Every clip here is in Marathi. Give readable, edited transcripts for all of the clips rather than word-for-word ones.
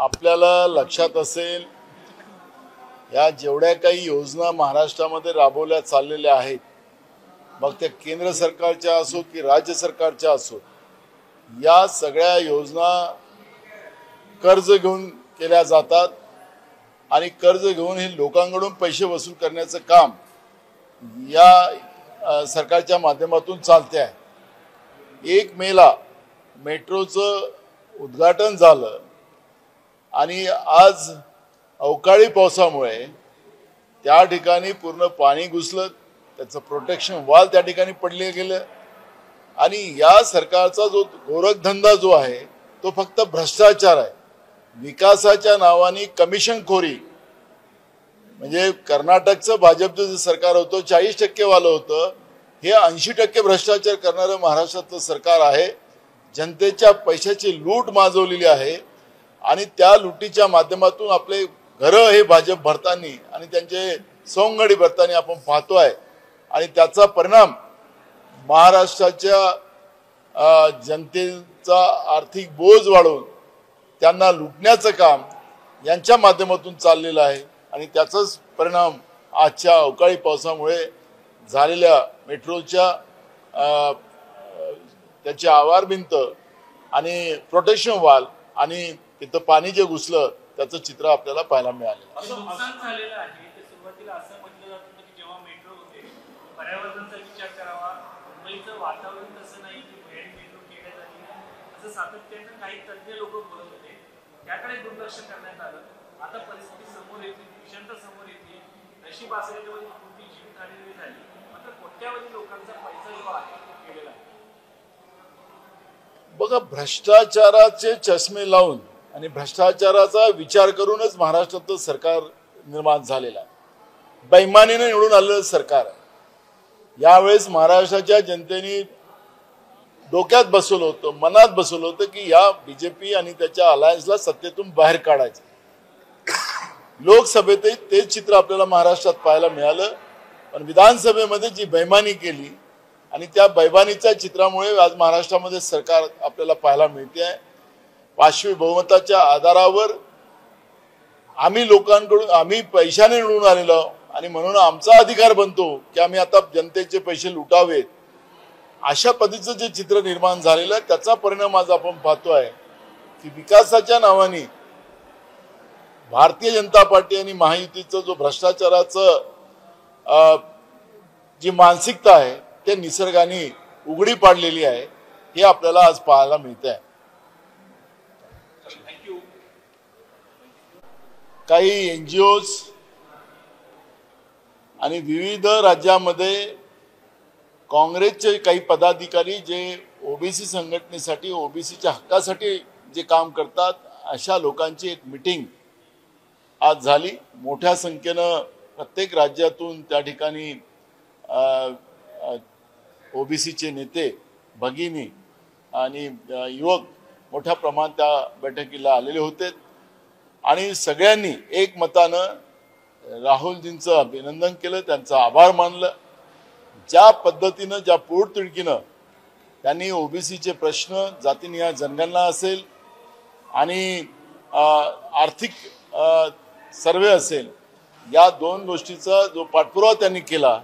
आपल्याला लक्षात असेल या जेवढ्या काही योजना महाराष्ट्रामध्ये राबवल्या चाललेल्या आहेत, मग त्या केंद्र सरकारच्या असो की राज्य सरकारच्या असो, या सगळ्या योजना कर्ज घेऊन केल्या जातात आणि कर्ज घेऊन हे लोकांकडून पैसे वसूल करण्याचं काम या सरकारच्या माध्यमातून चालते आहे। 1 मेला मेट्रोचं उद्घाटन झालं आणि आज अवकाळी पावसामुळे त्या ठिकाणी पूर्ण पाणी घुसलं, त्याचं प्रोटेक्शन वॉल त्या ठिकाणी पडले गेलं आणि या सरकारचा जो गोरखधंदा जो आहे तो फक्त भ्रष्टाचार आहे। विकासाच्या नावाने कमिशनखोरी, म्हणजे कर्नाटकचं भाजपचं जे सरकार होतं 40% वालं होतं, हे 80% भ्रष्टाचार करणारं महाराष्ट्रातलं सरकार आहे। जनतेच्या पैशाची लूट माजवलेली आहे आणि त्या लुटीच्या माध्यमातून आपले घरं हे भाजप भरतानी आणि त्यांचे सोंगडी भरतानी आपण पाहतोय आणि त्याचा परिणाम महाराष्ट्राच्या जनतेचा आर्थिक बोज वाढवून त्यांना लुटण्याचं काम यांच्या माध्यमातून चाललेलं आहे आणि त्याचाच परिणाम आजच्या अवकाळी पावसामुळे झालेल्या मेट्रोच्या त्याची आवारभिंत आणि प्रोटेक्शन वॉल आणि तिथं पाणी जे घुसलं त्याचं चित्र आपल्याला पाहायला मिळालं। नुकसान झालेलं आहे ते सुरुवातीला असं म्हटलं जात होतं की जेव्हा मेट्रो होते पर्यावरणाचा विचार करावा, मुंबईचं वातावरण तसं नाही की बाहेर मेट्रो केल्या जाईल असं सातत्यानं काही तज्ञ लोक बोलत होते, त्याकडे दुर्लक्ष करण्यात आलं। आता परिस्थिती समोर येते, भीषणता समोर येते, नशीब असेल तेव्हा कोणती जीवितहानी झाली, मात्र कोट्यावधी लोकांचा पैसा जो आहे गेलेला आहे। बघा, भ्रष्टाचाराचे चष्मे लावून आणि भ्रष्टाचाराचा विचार करूनच महाराष्ट्रातलं सरकार निर्माण झालेलं आहे। बेईमानीने निवडून आलेलं सरकार आहे। यावेळेस महाराष्ट्राच्या जनतेने डोक्यात बसवलं होतं, मनात बसवलं होतं की या बीजेपी आणि त्याच्या अलायन्सला सत्तेतून बाहेर काढायचं। लोकसभेतही तेच चित्र आपल्याला महाराष्ट्रात पाहायला मिळालं, पण विधानसभेमध्ये जी बेईमानी केली आणि त्या बेईमानीच्या चित्रामुळे आज महाराष्ट्रामध्ये सरकार आपल्याला पाहायला मिळते आहे। पाचवी बहुमताच्या आधारावर आम्ही पैशाने निवडून आलेलो आणि म्हणून आमचा अधिकार बनतो की आम्ही आता जनतेचे पैसे लुटावेत, अशा पद्धतीचं जे चित्र निर्माण झालेलं आहे त्याचा परिणाम आज आपण पाहतोय की विकासाच्या नावाने भारतीय जनता पार्टी आणि महायुतीचं जो भ्रष्टाचाराचं जी मानसिकता आहे ते निसर्गाने उघडी पाडलेली आहे, हे आपल्याला आज पाहायला मिळत आहे। काही NGOज आणि विविध राज्यामध्ये काँग्रेसचे काही पदाधिकारी जे ओबीसी संघटनेसाठी, ओबीसीच्या हक्कासाठी जे काम करतात, अशा लोकांची एक मीटिंग आज झाली। मोठ्या संख्येनं प्रत्येक राज्यातून त्या ठिकाणी ओबीसीचे नेते, भगिनी आणि युवक मोठ्या प्रमाणात त्या बैठकीला आलेले होते आणि सगळ्यांनी एकमतानं राहुलजींचं अभिनंदन केलं, त्यांचा आभार मानलं। ज्या पद्धतीनं, ज्या पोटतिडकीनं त्यांनी ओबीसीचे प्रश्न, जातीनिहाय जनगणना असेल आणि आर्थिक सर्वे असेल, या 2 गोष्टीचा जो पाठपुरावा त्यांनी केला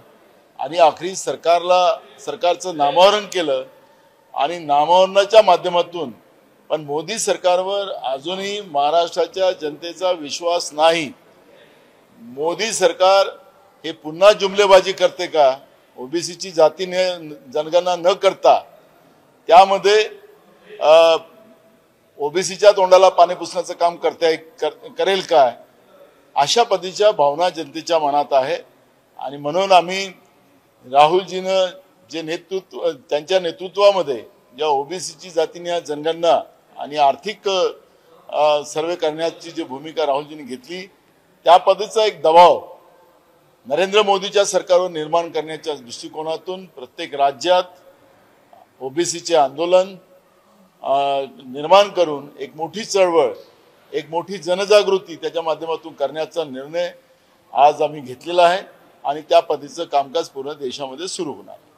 आणि आखरी सरकारचं नामोहरण केलं आणि नामोहरणाच्या माध्यमातून पण मोदी सरकारवर अजूनही महाराष्ट्राच्या जनतेचा विश्वास नाही। मोदी सरकार हे पुन्हा जुमलेबाजी करते का? ओबीसीची जाती जनगणना न करता त्यामध्ये ओबीसीच्या तोंडाला पाणी पुसण्याचं काम करेल काय? अशा पद्धतीच्या भावना जनतेच्या मनात आहे आणि म्हणून आम्ही राहुलजीनं जे त्यांच्या नेतृत्वामध्ये ज्या ओबीसीची जातीनिहाय जनगणना आणि आर्थिक सर्वे करण्याची जी भूमिका राहुलजींनी घेतली, त्या पद्धतीचा एक दबाव नरेंद्र मोदीच्या सरकारवर निर्माण करण्याच्या दृष्टिकोनातून प्रत्येक राज्यात ओबीसीचे आंदोलन निर्माण करून एक मोठी चळवळ, एक मोठी जनजागृती त्याच्या माध्यमातून करण्याचा निर्णय आज आम्ही घेतलेला आहे आणि त्या पद्धतीचं कामकाज पूर्ण देशामध्ये सुरू होणार आहे।